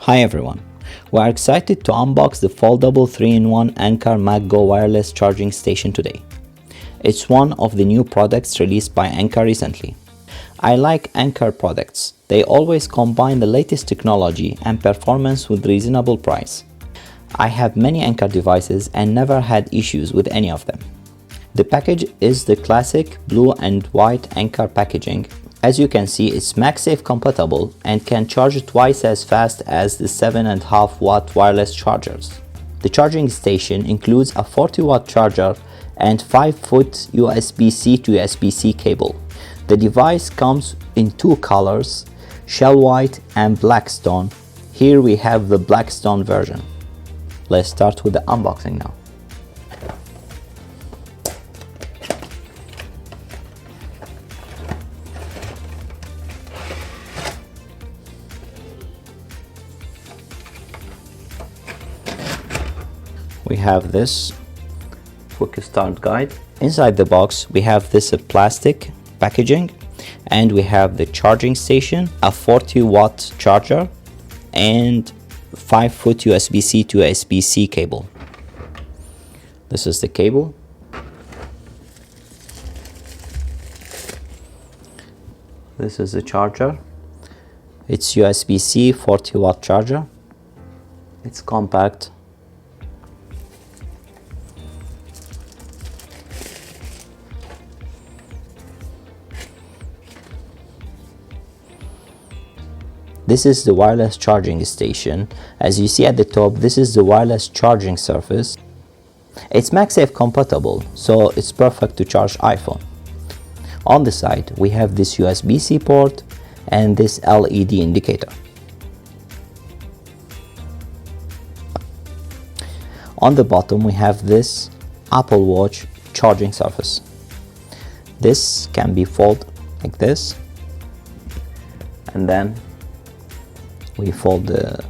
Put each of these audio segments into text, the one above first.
Hi everyone, we are excited to unbox the foldable 3-in-1 Anker MagGo wireless charging station today. It's one of the new products released by Anker recently. I like Anker products. They always combine the latest technology and performance with reasonable price. I have many Anker devices and never had issues with any of them. The package is the classic blue and white Anker packaging. As you can see, it's MagSafe compatible and can charge twice as fast as the 7.5 watt wireless chargers. The charging station includes a 40 watt charger and 5-foot USB-C to USB-C cable. The device comes in two colors, shell white and black stone. Here we have the black stone version. Let's start with the unboxing now. We have this quick start guide. Inside the box we have this plastic packaging, and we have the charging station, a 40 watt charger and 5-foot USB-C to USB-C cable. This is the cable. This is the charger. It's USB-C 40 watt charger. It's compact. This is the wireless charging station. As you see at the top, this is the wireless charging surface. It's MagSafe compatible, so it's perfect to charge iPhone. On the side, we have this USB-C port and this LED indicator. On the bottom, we have this Apple Watch charging surface. This can be folded like this, and then we fold the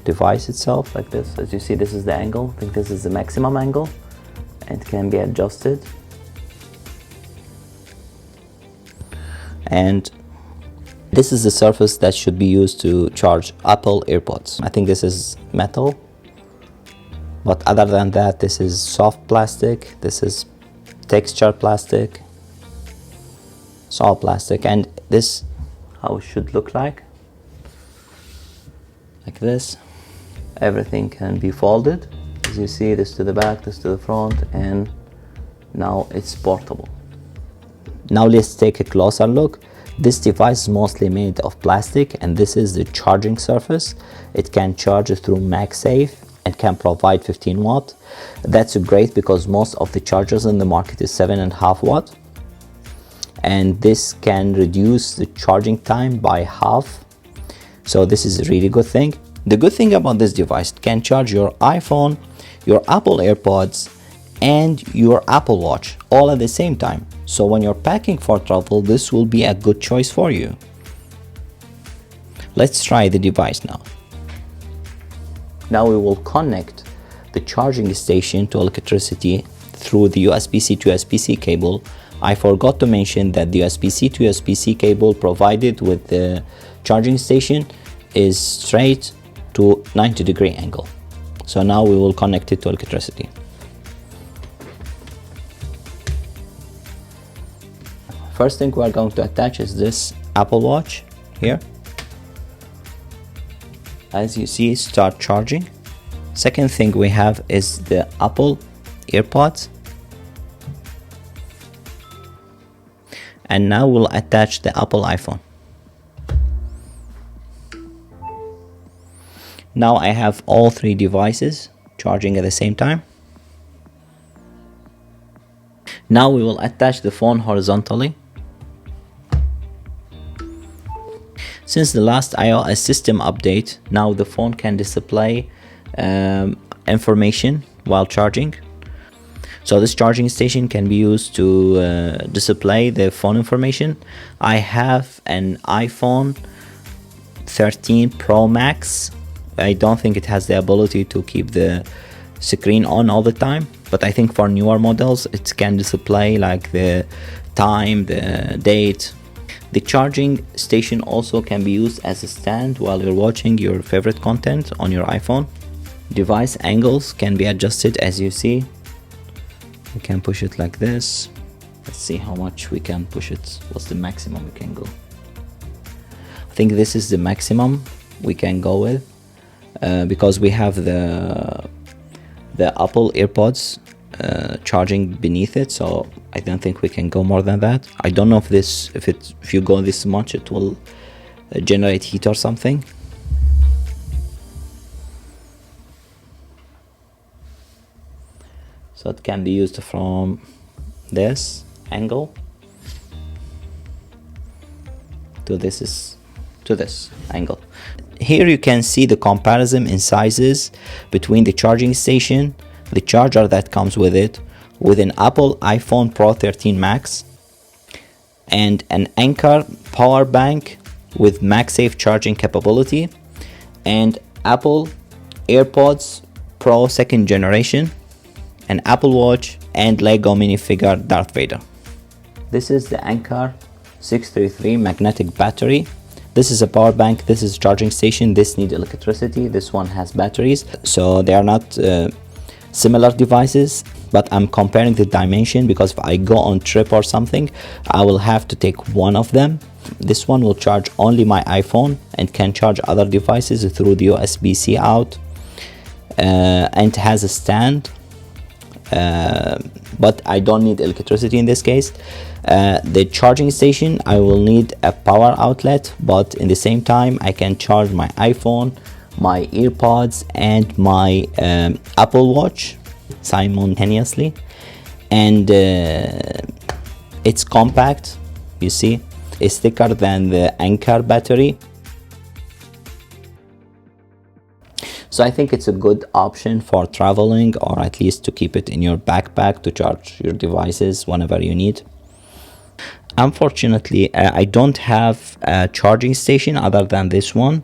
device itself like this. As you see, this is the angle. I think this is the maximum angle, and it can be adjusted. And this is the surface that should be used to charge Apple AirPods. I think this is metal, but other than that, this is soft plastic, this is texture plastic, it's all plastic. And this how it should look like this. Everything can be folded. As you see, this to the back, this to the front, and now it's portable. Now let's take a closer look. This device is mostly made of plastic, and this is the charging surface. It can charge through MagSafe and can provide 15 watt. That's great because most of the chargers in the market is 7.5 watt, and this can reduce the charging time by half. So this is a really good thing. The good thing about this device, it can charge your iPhone, your Apple AirPods, and your Apple Watch all at the same time. So when you're packing for travel, this will be a good choice for you. Let's try the device now. Now we will connect the charging station to electricity through the USB-C to USB-C cable. I forgot to mention that the USB-C to USB-C cable provided with the charging station is straight to 90-degree angle. So now we will connect it to electricity. First thing we are going to attach is this Apple Watch here. As you see, start charging. Second thing we have is the Apple AirPods. And now we'll attach the Apple iPhone. Now I have all three devices charging at the same time. Now we will attach the phone horizontally. Since the last iOS system update, now the phone can display information while charging. So this charging station can be used to display the phone information. I have an iPhone 13 Pro Max. I don't think it has the ability to keep the screen on all the time, but I think for newer models it can display like the time, the date. The charging station also can be used as a stand while you're watching your favorite content on your iPhone. Device angles can be adjusted, as you see. We can push it like this. Let's see how much we can push it. What's the maximum we can go? I think this is the maximum we can go with, because we have the Apple AirPods charging beneath it, so I don't think we can go more than that. I don't know if you go this much it will generate heat or something. So it can be used from this angle to this angle. Here you can see the comparison in sizes between the charging station, the charger that comes with it, with an Apple iPhone Pro 13 Max, and an Anker power bank with MagSafe charging capability, and Apple AirPods Pro 2nd generation, an Apple Watch, and Lego minifigure Darth Vader. This is the Anker 633 magnetic battery. This is a power bank, this is a charging station, this needs electricity, this one has batteries, so they are not similar devices, but I'm comparing the dimension because if I go on trip or something, I will have to take one of them. This one will charge only my iPhone and can charge other devices through the USB-C out, and has a stand, but I don't need electricity in this case. The charging station, I will need a power outlet, but in the same time I can charge my iPhone, my AirPods, and my Apple Watch simultaneously. And it's compact, you see, it's thicker than the Anker battery. So I think it's a good option for traveling, or at least to keep it in your backpack to charge your devices whenever you need. Unfortunately, I don't have a charging station other than this one.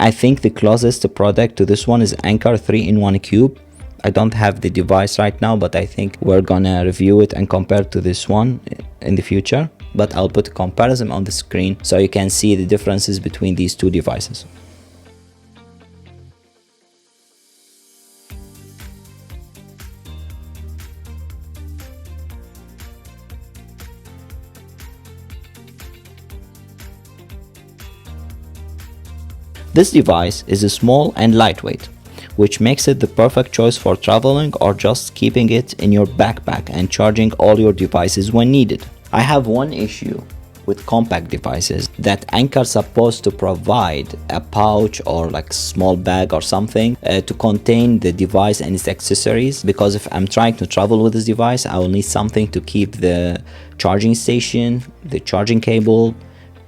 I think the closest product to this one is Anker 3-in-1 Cube. I don't have the device right now, but I think we're gonna review it and compare to this one in the future. But I'll put a comparison on the screen so you can see the differences between these two devices. This device is small and lightweight, which makes it the perfect choice for traveling or just keeping it in your backpack and charging all your devices when needed. I have one issue with compact devices, that Anker is supposed to provide a pouch or like small bag or something to contain the device and its accessories, because if I'm trying to travel with this device, I will need something to keep the charging station, the charging cable,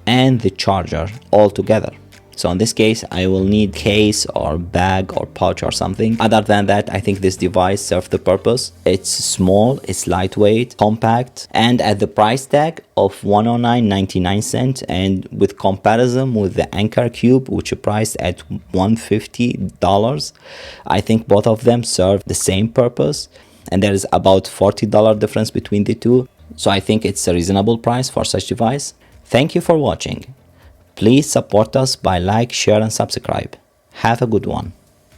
and the charger all together. So in this case, I will need case or bag or pouch or something. Other than that, I think this device serves the purpose. It's small, it's lightweight, compact, and at the price tag of $109.99, and with comparison with the Anker Cube, which is priced at $150, I think both of them serve the same purpose, and there is about $40 difference between the two. So I think it's a reasonable price for such device. Thank you for watching. Please support us by like, share, and subscribe. Have a good one.